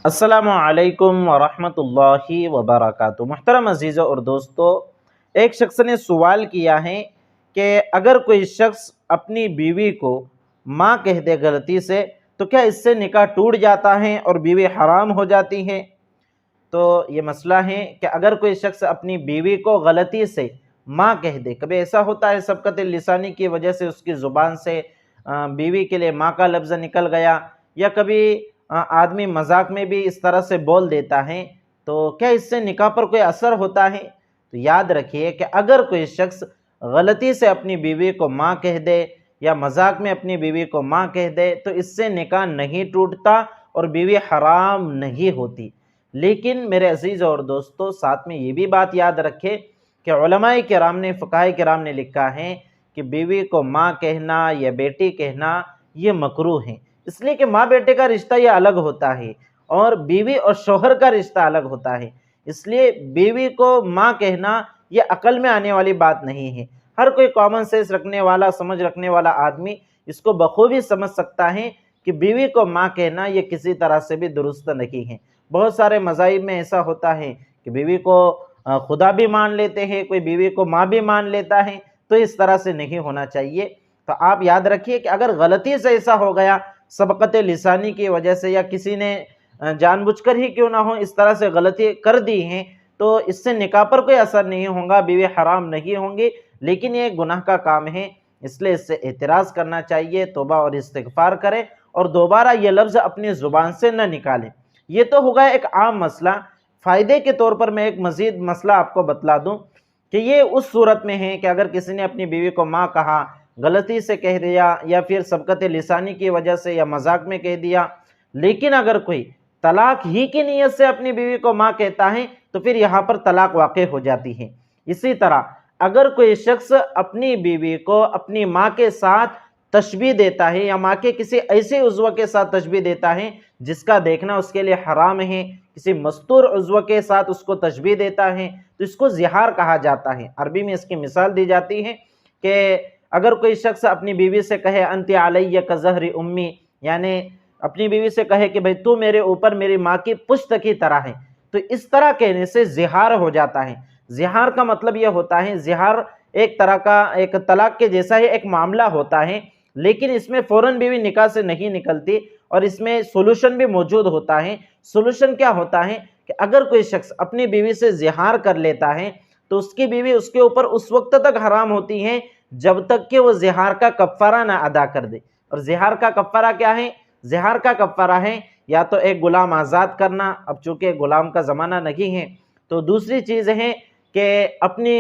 السلام علیکم ورحمۃ اللہ وبرکاتہ۔ محترم عزیزوں اور دوستو، ایک شخص نے سوال کیا ہے کہ اگر کوئی شخص اپنی بیوی کو ماں کہہ دے غلطی سے تو کیا اس سے نکاح ٹوٹ جاتا ہے اور بیوی حرام ہو جاتی ہے؟ تو یہ مسئلہ ہے کہ اگر کوئی شخص اپنی بیوی کو غلطی سے ماں کہہ دے، کبھی ایسا ہوتا ہے سبقت لسانی کی وجہ سے اس کی زبان سے بیوی کے لیے ماں کا لفظ نکل گیا، یا کبھی آدمی مذاق میں بھی اس طرح سے بول دیتا ہے، تو کیا اس سے نکاح پر کوئی اثر ہوتا ہے؟ تو یاد رکھیے کہ اگر کوئی شخص غلطی سے اپنی بیوی کو ماں کہہ دے یا مذاق میں اپنی بیوی کو ماں کہہ دے تو اس سے نکاح نہیں ٹوٹتا اور بیوی حرام نہیں ہوتی۔ لیکن میرے عزیز اور دوستو، ساتھ میں یہ بھی بات یاد رکھے کہ علماء کرام نے، فقہاء کرام نے لکھا ہے کہ بیوی کو ماں کہنا یا بیٹی کہنا یہ مکروہ ہے، اس لیے کہ ماں بیٹے کا رشتہ یہ الگ ہوتا ہے اور بیوی اور شوہر کا رشتہ الگ ہوتا ہے، اس لیے بیوی کو ماں کہنا یہ عقل میں آنے والی بات نہیں ہے۔ ہر کوئی کامن سینس رکھنے والا، سمجھ رکھنے والا آدمی اس کو بخوبی سمجھ سکتا ہے کہ بیوی کو ماں کہنا یہ کسی طرح سے بھی درست نہیں ہے۔ بہت سارے مذاہب میں ایسا ہوتا ہے کہ بیوی کو خدا بھی مان لیتے ہیں، کوئی بیوی کو ماں بھی مان لیتا ہے، تو اس طرح سے نہیں ہونا چاہیے۔ تو آپ یاد رکھیے کہ اگر غلطی سے ایسا ہو گیا، سبقت لسانی کی وجہ سے، یا کسی نے جان بوجھ کر ہی کیوں نہ ہو اس طرح سے غلطی کر دی ہیں، تو اس سے نکاح پر کوئی اثر نہیں ہوگا، بیوی حرام نہیں ہوں گی، لیکن یہ گناہ کا کام ہے، اس لیے اس سے اعتراض کرنا چاہیے، توبہ اور استغفار کریں اور دوبارہ یہ لفظ اپنی زبان سے نہ نکالیں۔ یہ تو ہوگا ایک عام مسئلہ۔ فائدے کے طور پر میں ایک مزید مسئلہ آپ کو بتلا دوں کہ یہ اس صورت میں ہے کہ اگر کسی نے اپنی بیوی کو ماں کہا، غلطی سے کہہ دیا یا پھر سبقت لسانی کی وجہ سے یا مذاق میں کہہ دیا، لیکن اگر کوئی طلاق ہی کی نیت سے اپنی بیوی کو ماں کہتا ہے تو پھر یہاں پر طلاق واقع ہو جاتی ہے۔ اسی طرح اگر کوئی شخص اپنی بیوی کو اپنی ماں کے ساتھ تشبیہ دیتا ہے یا ماں کے کسی ایسے عضو کے ساتھ تشبیہ دیتا ہے جس کا دیکھنا اس کے لیے حرام ہے، کسی مستور عضو کے ساتھ اس کو تشبیہ دیتا ہے، تو اس کو زہار کہا جاتا ہے۔ عربی میں اس کی مثال دی جاتی ہے کہ اگر کوئی شخص اپنی بیوی سے کہے انت علیہ کظہر امی، یعنی اپنی بیوی سے کہے کہ بھئی تو میرے اوپر میری ماں کی پشت کی طرح ہے، تو اس طرح کہنے سے زہار ہو جاتا ہے۔ زہار کا مطلب یہ ہوتا ہے، زہار ایک طرح کا ایک طلاق کے جیسا ہی ایک معاملہ ہوتا ہے، لیکن اس میں فوراً بیوی نکاح سے نہیں نکلتی اور اس میں سولوشن بھی موجود ہوتا ہے۔ سولوشن کیا ہوتا ہے کہ اگر کوئی شخص اپنی بیوی سے زہار کر لیتا ہے تو اس کی بیوی اس کے اوپر اس وقت تک حرام ہوتی ہے جب تک کہ وہ زہار کا کفارہ نہ ادا کر دے۔ اور زہار کا کفارہ کیا ہے؟ زہار کا کفارہ ہے یا تو ایک غلام آزاد کرنا، اب چونکہ غلام کا زمانہ نہیں ہے، تو دوسری چیز ہے کہ اپنی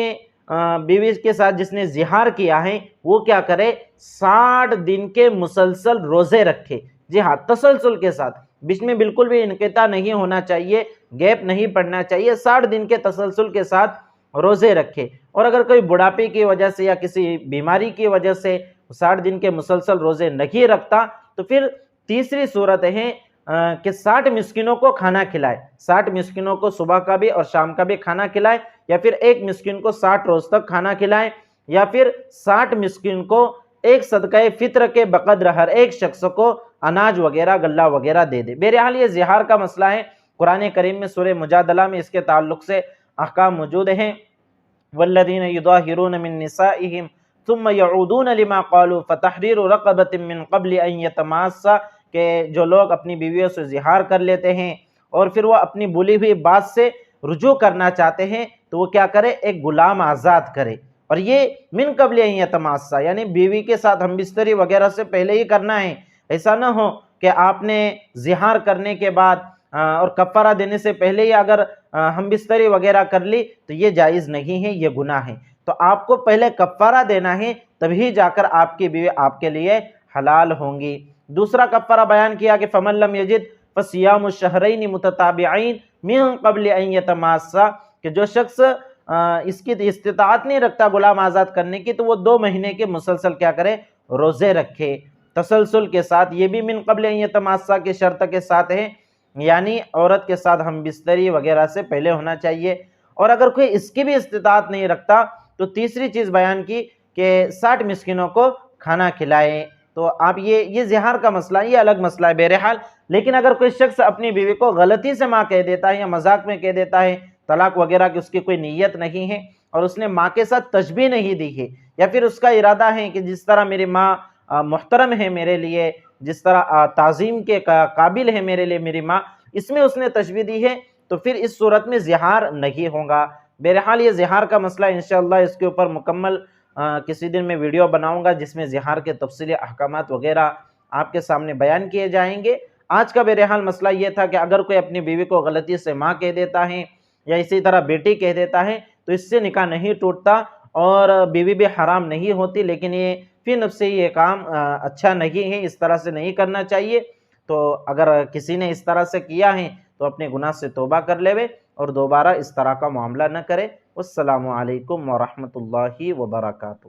بیوی کے ساتھ جس نے زہار کیا ہے وہ کیا کرے، 60 دن کے مسلسل روزے رکھے۔ جی ہاں، تسلسل کے ساتھ، بیچ میں بالکل بھی انقطاع نہیں ہونا چاہیے، گیپ نہیں پڑنا چاہیے، 60 دن کے تسلسل کے ساتھ روزے رکھے۔ اور اگر کوئی بڑھاپے کی وجہ سے یا کسی بیماری کی وجہ سے 60 دن کے مسلسل روزے نہیں رکھتا تو پھر تیسری صورت ہے کہ 60 مسکینوں کو کھانا کھلائے، 60 مسکینوں کو صبح کا بھی اور شام کا بھی کھانا کھلائے، یا پھر ایک مسکین کو 60 روز تک کھانا کھلائے، یا پھر 60 مسکین کو ایک صدقہ فطر کے بقدر ہر ایک شخص کو اناج وغیرہ غلہ وغیرہ دے دے۔ بہرحال یہ زہار کا مسئلہ ہے، قرآن کریم میں سورہ مجادلہ میں اس کے تعلق سے احکام موجود ہیں۔ والذین یظاہرون من نسائہم ثم یعودون لما قالوا فتحریر رقبۃ من قبل ان یتماسا، کہ جو لوگ اپنی بیویوں سے زہار کر لیتے ہیں اور پھر وہ اپنی بولی ہوئی بات سے رجوع کرنا چاہتے ہیں تو وہ کیا کرے، ایک غلام آزاد کرے، اور یہ من قبل ان یتماسا یعنی بیوی کے ساتھ ہم بستری وغیرہ سے پہلے ہی کرنا ہے۔ ایسا نہ ہو کہ آپ نے زہار کرنے کے بعد اور کفارہ دینے سے پہلے ہی اگر ہم بستری وغیرہ کر لی تو یہ جائز نہیں ہے، یہ گناہ ہے۔ تو آپ کو پہلے کفارہ دینا ہے، تبھی جا کر آپ کی بیوی آپ کے لیے حلال ہوں گی۔ دوسرا کفارہ بیان کیا کہ فمن لم یجد فصیام الشہرین متتابعین من قبل ان یتماسا، کہ جو شخص اس کی استطاعت نہیں رکھتا غلام آزاد کرنے کی تو وہ 2 مہینے کے مسلسل کیا کرے، روزے رکھے تسلسل کے ساتھ۔ یہ بھی من قبل ان یتماسا کی شرط کے ساتھ ہے، یعنی عورت کے ساتھ ہم بستری وغیرہ سے پہلے ہونا چاہیے۔ اور اگر کوئی اس کی بھی استطاعت نہیں رکھتا تو تیسری چیز بیان کی کہ 60 مسکینوں کو کھانا کھلائے۔ تو آپ یہ زہار کا مسئلہ یہ الگ مسئلہ ہے بہرحال، لیکن اگر کوئی شخص اپنی بیوی کو غلطی سے ماں کہہ دیتا ہے یا مذاق میں کہہ دیتا ہے، طلاق وغیرہ کی اس کی کوئی نیت نہیں ہے اور اس نے ماں کے ساتھ تشبیہ نہیں دی ہے، یا پھر اس کا ارادہ ہے کہ جس طرح میری ماں محترم ہے میرے لیے، جس طرح تعظیم کے قابل ہے میرے لیے میری ماں، اس میں اس نے تشبیہ دی ہے، تو پھر اس صورت میں زہار نہیں ہوگا۔ بہرحال یہ زہار کا مسئلہ انشاءاللہ اس کے اوپر مکمل کسی دن میں ویڈیو بناؤں گا جس میں زہار کے تفصیلی احکامات وغیرہ آپ کے سامنے بیان کیے جائیں گے۔ آج کا بہرحال مسئلہ یہ تھا کہ اگر کوئی اپنی بیوی کو غلطی سے ماں کہہ دیتا ہے یا اسی طرح بیٹی کہہ دیتا ہے تو اس سے نکاح نہیں ٹوٹتا اور بیوی بھی حرام نہیں ہوتی، لیکن یہ فی نفس یہ کام اچھا نہیں ہے، اس طرح سے نہیں کرنا چاہیے۔ تو اگر کسی نے اس طرح سے کیا ہے تو اپنے گناہ سے توبہ کر لے اور دوبارہ اس طرح کا معاملہ نہ کرے۔ والسلام علیکم ورحمۃ اللہ وبرکاتہ۔